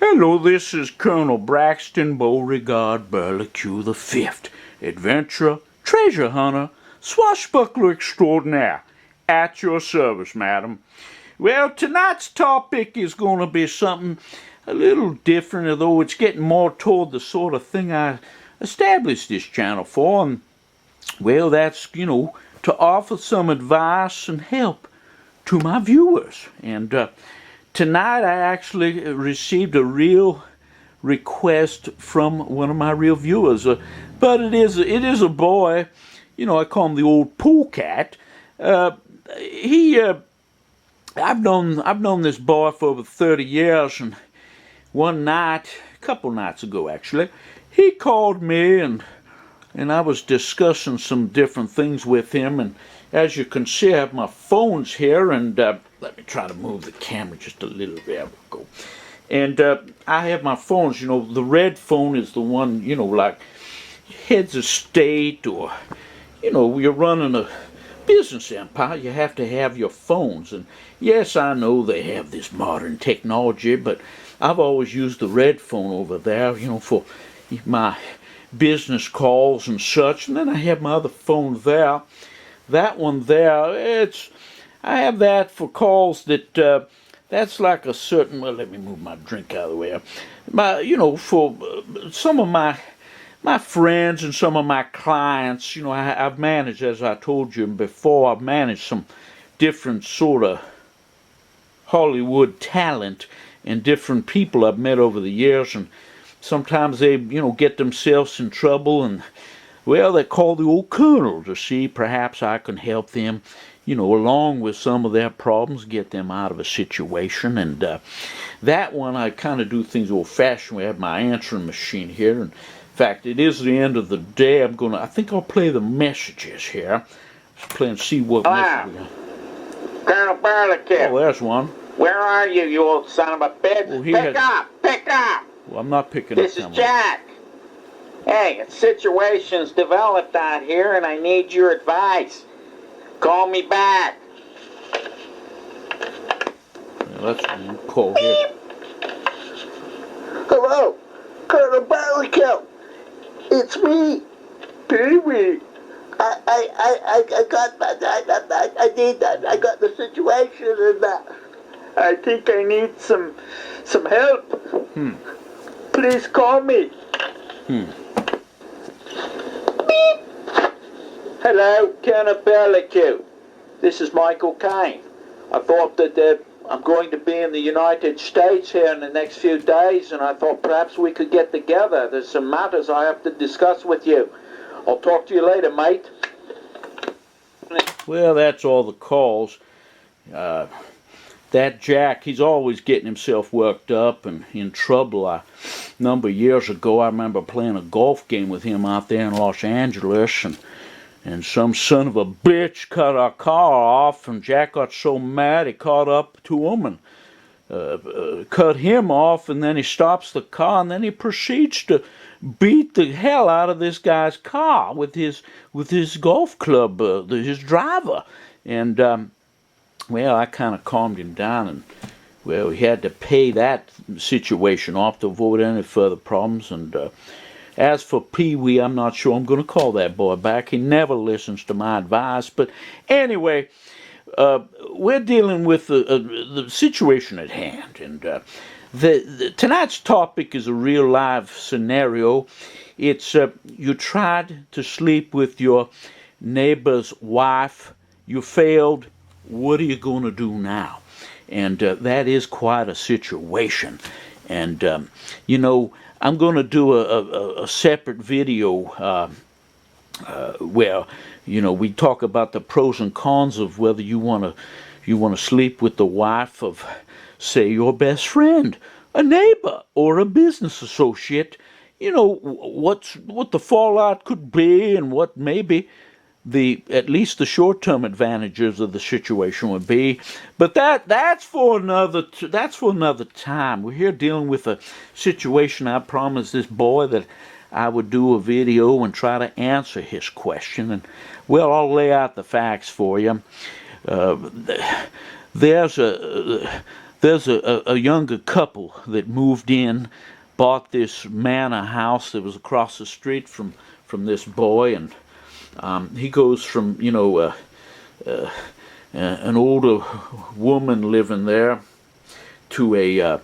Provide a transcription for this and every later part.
Hello, this is Colonel Braxton Beauregard BURLIQUE the Fifth, adventurer, treasure hunter, swashbuckler extraordinaire, at your service, madam. Well, tonight's topic is going to be something a little different, although it's getting more toward the sort of thing I established this channel for, and, well, that's, to offer some advice and help to my viewers. And tonight I actually received a real request from one of my real viewers, but it is a boy. I call him the old pool cat. I've known this boy for over 30 years, and one night, a couple nights ago actually, he called me and I was discussing some different things with him, and as you can see, I have my phones here, and let me try to move the camera just a little bit. There we go. And I have my phones. The red phone is the one, like heads of state, or, you're running a business empire, you have to have your phones. And yes, I know they have this modern technology, but I've always used the red phone over there, for my business calls and such. And then I have my other phone there. That one there, I have that for calls that, that's like a certain, well, let me move my drink out of the way. For some of my friends and some of my clients, I've managed, as I told you before, I've managed some different sort of Hollywood talent and different people I've met over the years, and sometimes they, get themselves in trouble, and well, they call the old colonel to see perhaps I can help them, along with some of their problems, get them out of a situation. And that one, I kind of do things old-fashioned. We have my answering machine here. And in fact, it is the end of the day. I think I'll play the messages here. Let's play and see what message we got. Colonel BURLIQUE. Oh, there's one. Where are you, you old son of a bitch? Well, pick up! Well, I'm not picking this up. This is Jack. Hey, a situation's developed out here, and I need your advice. Call me back. Let's call here. Hello, Colonel BURLIQUE. It's me, Pee-wee. I got the situation, and I think I need some help. Please call me. Beep. Hello, Colonel BURLIQUE. This is Michael Caine. I thought that I'm going to be in the United States here in the next few days, and I thought perhaps we could get together. There's some matters I have to discuss with you. I'll talk to you later, mate. Well, that's all the calls. That Jack, he's always getting himself worked up and in trouble. A number of years ago, I remember playing a golf game with him out there in Los Angeles, and some son of a bitch cut our car off, and Jack got so mad he caught up to him and cut him off, and then he stops the car, and then he proceeds to beat the hell out of this guy's car with his golf club, his driver. And well, I kind of calmed him down, and well, he had to pay that situation off to avoid any further problems. And as for Pee-wee, I'm not sure I'm going to call that boy back. He never listens to my advice. But anyway, we're dealing with the situation at hand, and tonight's topic is a real live scenario. It's you tried to sleep with your neighbor's wife, you failed. What are you going to do now? And that is quite a situation. And I'm going to do a separate video where we talk about the pros and cons of whether you want to sleep with the wife of, say, your best friend, a neighbor, or a business associate. What the fallout could be, and what maybe at least the short-term advantages of the situation would be. But that's for another time. We're here dealing with a situation. I promised this boy that I would do a video and try to answer his question. And well, I'll lay out the facts for you. There's there's a younger couple that moved in, bought this manor house that was across the street from this boy, and he goes from, you know, an older woman living there to a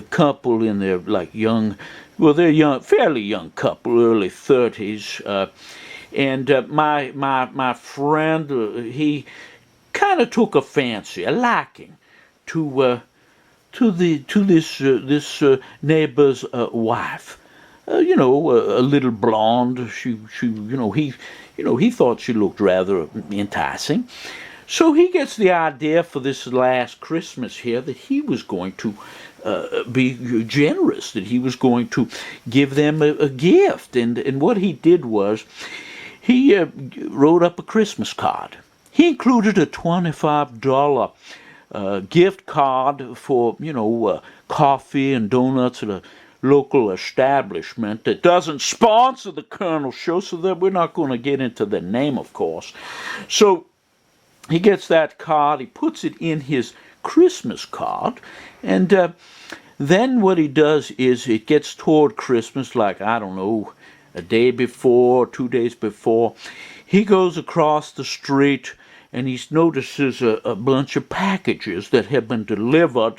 couple in their like young, well, they're young, fairly young couple, early 30s, and my friend, he kind of took a fancy, a liking to this neighbor's wife. You know, a little blonde. She he thought she looked rather enticing. So he gets the idea for this last Christmas here that he was going to be generous, that he was going to give them a gift. And what he did was he wrote up a Christmas card. He included a $25 gift card for, you know, coffee and donuts at a local establishment that doesn't sponsor the Colonel show, so that we're not going to get into the name, of course. So he gets that card, he puts it in his Christmas card, and then what he does is it gets toward Christmas, like, I don't know, a day before, 2 days before, he goes across the street and he notices a bunch of packages that have been delivered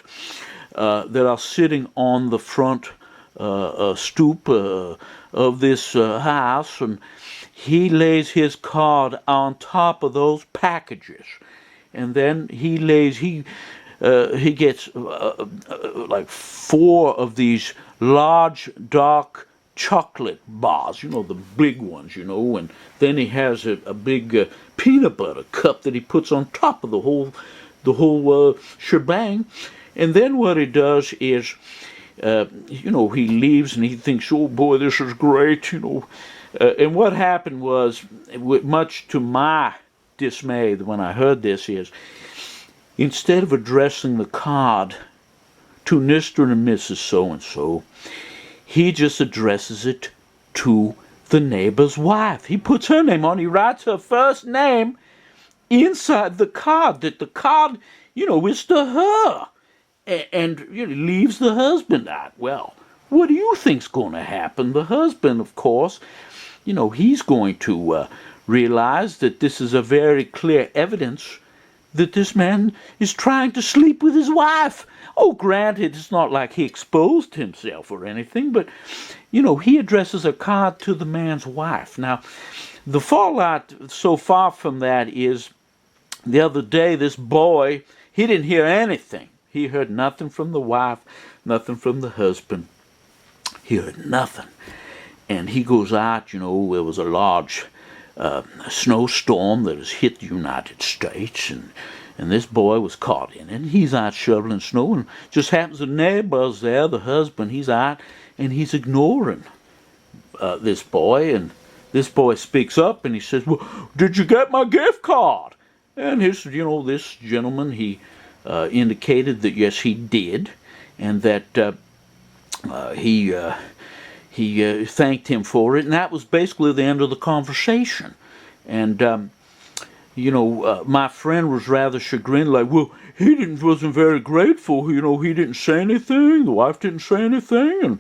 that are sitting on the front stoop of this house, and he lays his card on top of those packages, and then he gets like 4 of these large dark chocolate bars, you know, the big ones, you know, and then he has a big peanut butter cup that he puts on top of the whole shebang. And then what he does is, you know, he leaves and he thinks, oh boy, this is great, you know. And what happened was, much to my dismay when I heard this, is instead of addressing the card to Mr. and Mrs. So-and-so, he just addresses it to the neighbor's wife. He puts her name on, he writes her first name inside the card, that the card, you know, is to her. And you know, leaves the husband out. Well, what do you think's going to happen? The husband, of course, you know, he's going to realize that this is a very clear evidence that this man is trying to sleep with his wife. Oh, granted, it's not like he exposed himself or anything, but, you know, he addresses a card to the man's wife. Now, the fallout so far from that is, the other day, this boy, he didn't hear anything. He heard nothing from the wife, nothing from the husband. He heard nothing. And he goes out, you know, there was a large snowstorm that has hit the United States, and this boy was caught in it. And he's out shoveling snow, and just happens the neighbor's there, the husband, he's out, and he's ignoring this boy. And this boy speaks up, and he says, well, did you get my gift card? And his, you know, this gentleman, he indicated that yes, he did, and that he thanked him for it, and that was basically the end of the conversation. And you know, my friend was rather chagrined, like, well, wasn't very grateful, you know, he didn't say anything, the wife didn't say anything,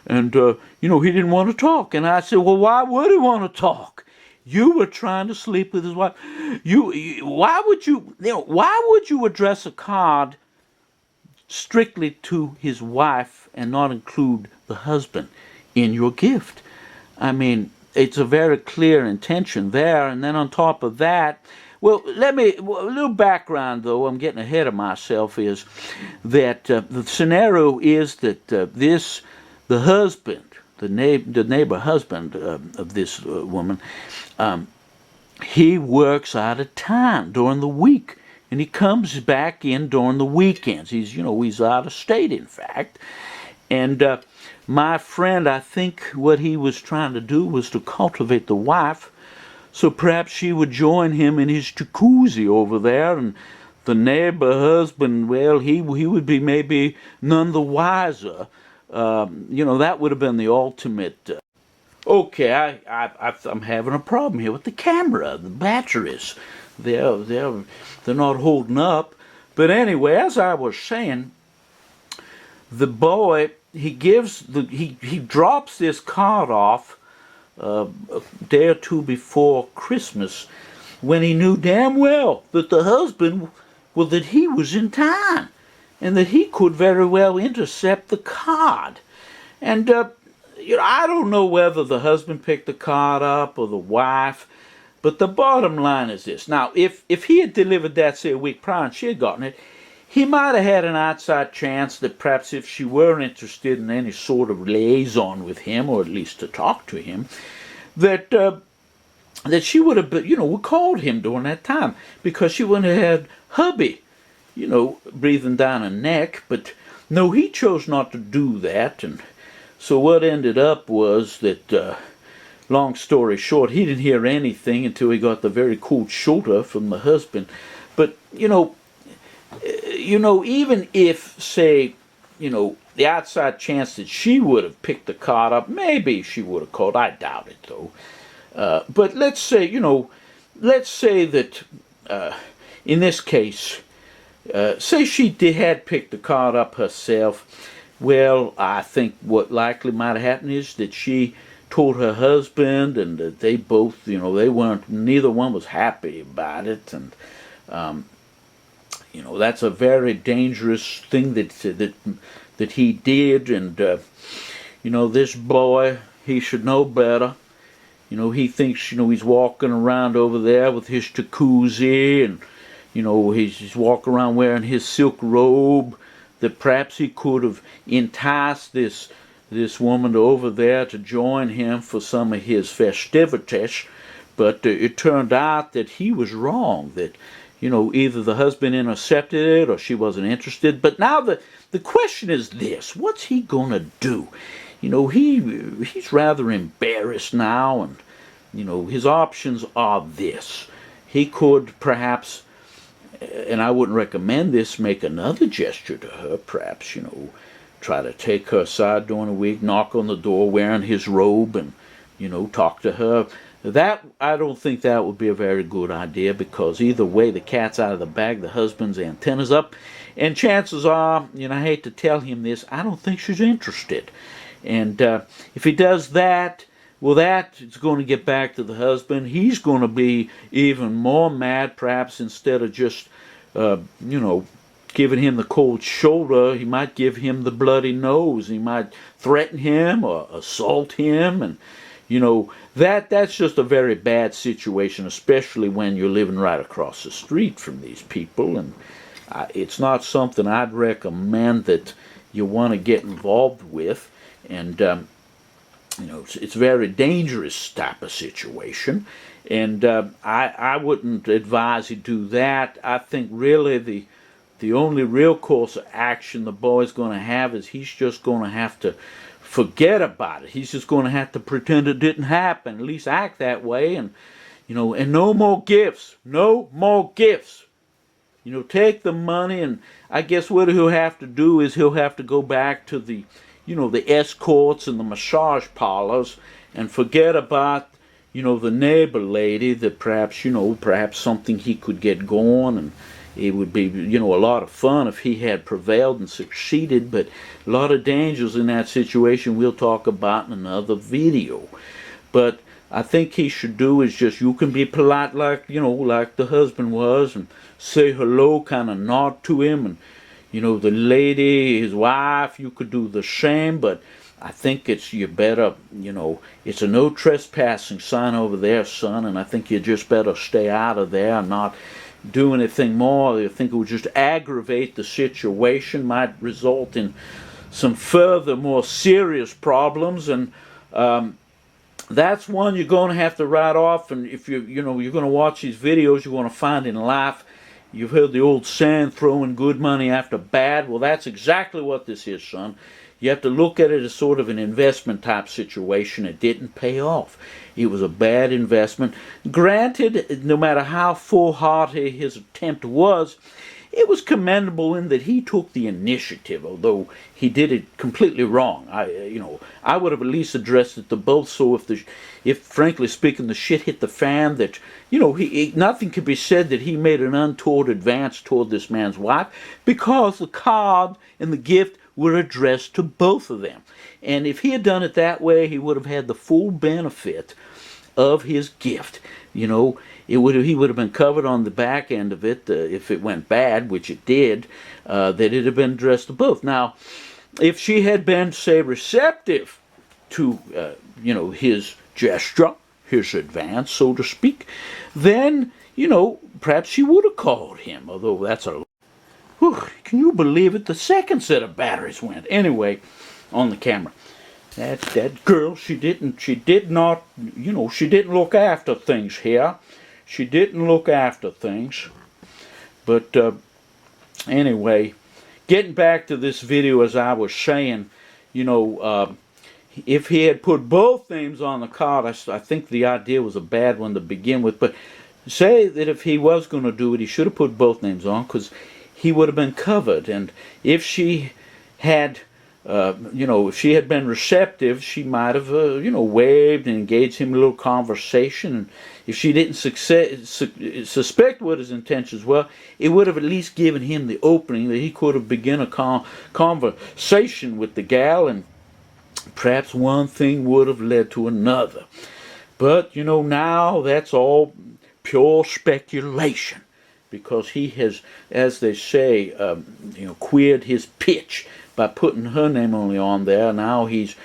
and you know, he didn't want to talk. And I said, well, why would he want to talk? You were trying to sleep with his wife. Why would you address a card strictly to his wife and not include the husband in your gift? I mean, it's a very clear intention there. And then on top of that, well, a little background though, I'm getting ahead of myself, is that the scenario is that the husband, the neighbor husband of this woman, he works out of town during the week, and he comes back in during the weekends. He's out of state, in fact. And my friend, I think what he was trying to do was to cultivate the wife, so perhaps she would join him in his jacuzzi over there, and the neighbor husband, well, he would be maybe none the wiser. That would have been the ultimate. Okay, I'm having a problem here with the camera. The batteries, they're not holding up. But anyway, as I was saying, the boy, he drops this card off a day or two before Christmas, when he knew damn well that the husband, well, that he was in town, and that he could very well intercept the card. And I don't know whether the husband picked the card up or the wife, but the bottom line is this. Now, if he had delivered that, say, a week prior and she had gotten it, he might have had an outside chance that perhaps if she were interested in any sort of liaison with him, or at least to talk to him, that she would have, called him during that time, because she wouldn't have had hubby, breathing down her neck. But no, he chose not to do that. And so what ended up was that, long story short, he didn't hear anything until he got the very cold shoulder from the husband. But, even if, say, the outside chance that she would have picked the card up, maybe she would have called. I doubt it, though. But let's say, that in this case, say she had picked the card up herself. Well, I think what likely might have happened is that she told her husband, and that they both, neither one was happy about it. And that's a very dangerous thing that he did. And this boy, he should know better. He thinks, he's walking around over there with his jacuzzi, and he's walking around wearing his silk robe, that perhaps he could have enticed this woman over there to join him for some of his festivities. But it turned out that he was wrong, that either the husband intercepted it or she wasn't interested. But now the question is this: what's he gonna do? He's rather embarrassed now, and his options are this. He could perhaps, and I wouldn't recommend this, make another gesture to her, perhaps, try to take her aside during the week, knock on the door wearing his robe, and talk to her. That, I don't think that would be a very good idea, because either way, the cat's out of the bag, the husband's antenna's up, and chances are, I hate to tell him this, I don't think she's interested. And if he does that, well, that is going to get back to the husband. He's going to be even more mad, perhaps, instead of just, giving him the cold shoulder, he might give him the bloody nose. He might threaten him or assault him. And, that's just a very bad situation, especially when you're living right across the street from these people. And it's not something I'd recommend that you want to get involved with. And, it's a very dangerous type of situation. And I wouldn't advise you do that. I think really the only real course of action the boy's going to have is he's just going to have to forget about it. He's just going to have to pretend it didn't happen, at least act that way. And, and no more gifts. No more gifts. Take the money, and I guess what he'll have to do is he'll have to go back to the escorts and the massage parlors, and forget about, the neighbor lady, that perhaps something he could get going. And it would be, a lot of fun if he had prevailed and succeeded, but a lot of dangers in that situation we'll talk about in another video. But I think he should do is just, you can be polite like the husband was, and say hello, kind of nod to him, and the lady, his wife, you could do the same. But I think you better, it's a no trespassing sign over there, son, and I think you just better stay out of there and not do anything more. I think it would just aggravate the situation, might result in some further, more serious problems. And that's one you're going to have to write off. And if you're going to watch these videos, you're going to find in life, you've heard the old saying, throwing good money after bad. Well, that's exactly what this is, son. You have to look at it as sort of an investment type situation. It didn't pay off. It was a bad investment. Granted, no matter how foolhardy his attempt was, it was commendable in that he took the initiative, although he did it completely wrong. I would have at least addressed it to both. So if frankly speaking, the shit hit the fan, that nothing could be said that he made an untoward advance toward this man's wife, because the card and the gift were addressed to both of them. And if he had done it that way, he would have had the full benefit of his gift. He would have been covered on the back end of it if it went bad, which it did, that it had been addressed to both. Now, if she had been, say, receptive to, his gesture, his advance, so to speak, then, perhaps she would have called him, although that's a... Whew, can you believe it? The second set of batteries went. Anyway, on the camera. That girl, she did not look after things here. She didn't look after things. But anyway, getting back to this video, as I was saying, if he had put both names on the card, I think the idea was a bad one to begin with. But say that if he was going to do it, he should have put both names on, because he would have been covered. And if she had... if she had been receptive, she might have, waved and engaged him in a little conversation. And if she didn't suspect what his intentions were, it would have at least given him the opening that he could have begun a conversation with the gal, and perhaps one thing would have led to another. But, now that's all pure speculation, because he has, as they say, queered his pitch by putting her name only on there. Now he's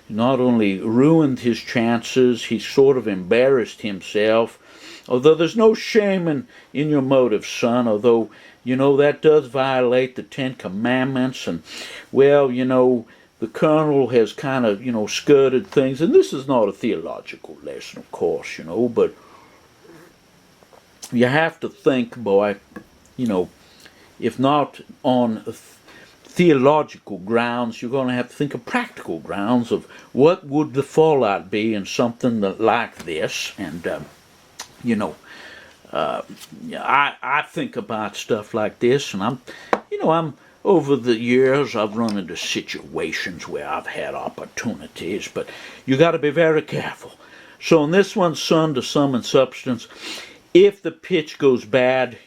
not only ruined his chances, he's sort of embarrassed himself. Although there's no shame in your motive, son, although, that does violate the 10 Commandments. And, well, the Colonel has kind of, skirted things. And this is not a theological lesson, of course, but you have to think, boy, if not on theological grounds, you're going to have to think of practical grounds of what would the fallout be in something like this. And I think about stuff like this, and I'm over the years I've run into situations where I've had opportunities, but you got to be very careful. So in this one, son, to sum and substance, if the pitch goes bad,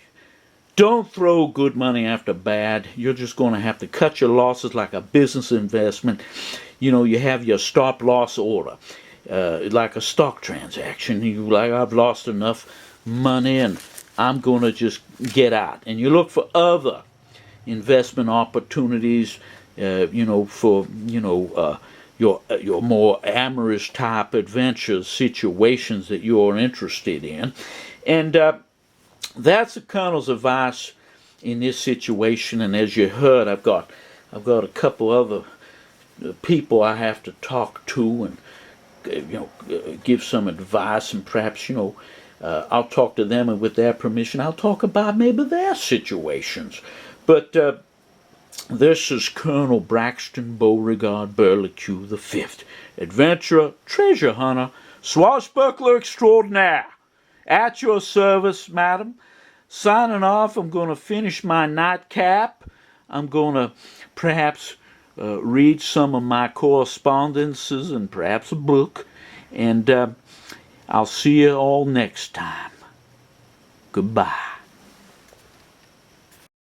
don't throw good money after bad. You're just going to have to cut your losses like a business investment. You have your stop loss order, like a stock transaction. I've lost enough money and I'm going to just get out. And you look for other investment opportunities, for your more amorous type adventures, situations that you're interested in. And that's the Colonel's advice in this situation. And as you heard, I've got a couple other people I have to talk to and give some advice, and perhaps I'll talk to them, and with their permission I'll talk about maybe their situations. But this is Colonel Braxton Beauregard Burlingame the Fifth, adventurer, treasure hunter, swashbuckler extraordinaire. At your service, madam. Signing off. I'm going to finish my nightcap. I'm going to perhaps read some of my correspondences and perhaps a book. And I'll see you all next time. Goodbye.